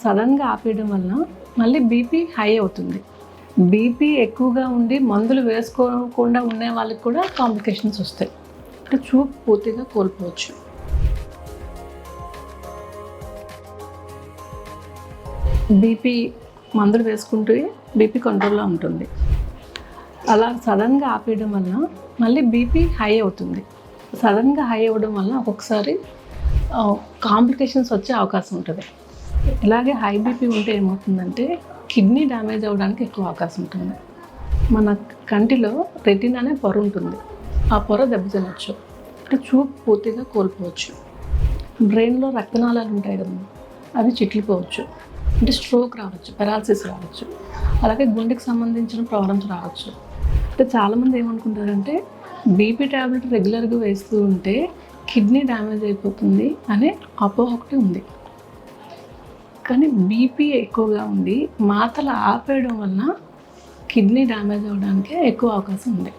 సడన్గా ఆపేయడం వలన మళ్ళీ బీపీ హై అవుతుంది. బీపీ ఎక్కువగా ఉండి మందులు వేసుకోకుండా ఉండే వాళ్ళకి కూడా కాంప్లికేషన్స్ వస్తాయి. అంటే చూపు పూర్తిగా కోల్పోవచ్చు. బీపీ మందులు వేసుకుంటే బీపీ కంట్రోల్లో ఉంటుంది. అలా సడన్గా ఆపేయడం వలన మళ్ళీ బీపీ హై అవుతుంది. సడన్గా హై అవ్వడం వలన ఒక్కొక్కసారి కాంప్లికేషన్స్ వచ్చే అవకాశం ఉంటుంది. ఇలాగే హై బీపీ ఉంటే ఏమవుతుందంటే కిడ్నీ డ్యామేజ్ అవ్వడానికి ఎక్కువ అవకాశం ఉంటుంది. మన కంటిలో రెటినా అనే పొర ఉంటుంది. ఆ పొర దెబ్బతినొచ్చు. అంటే చూపు పూర్తిగా కోల్పోవచ్చు. బ్రెయిన్లో రక్తనాళాలు ఉంటాయి కదా, అవి చిట్లిపోవచ్చు. అంటే స్ట్రోక్ రావచ్చు, పెరాలసిస్ రావచ్చు. అలాగే గుండెకి సంబంధించిన ప్రాబ్లమ్స్ రావచ్చు. అంటే చాలామంది ఏమనుకుంటారంటే బీపీ ట్యాబ్లెట్ రెగ్యులర్గా వేస్తూ ఉంటే కిడ్నీ డ్యామేజ్ అయిపోతుంది అనే అపోహ ఒకటి ఉంది. కానీ బీపీ ఎక్కువగా ఉండి మాత్రలు ఆపేయడం వలన కిడ్నీ డ్యామేజ్ అవ్వడానికి ఎక్కువ అవకాశం ఉంది.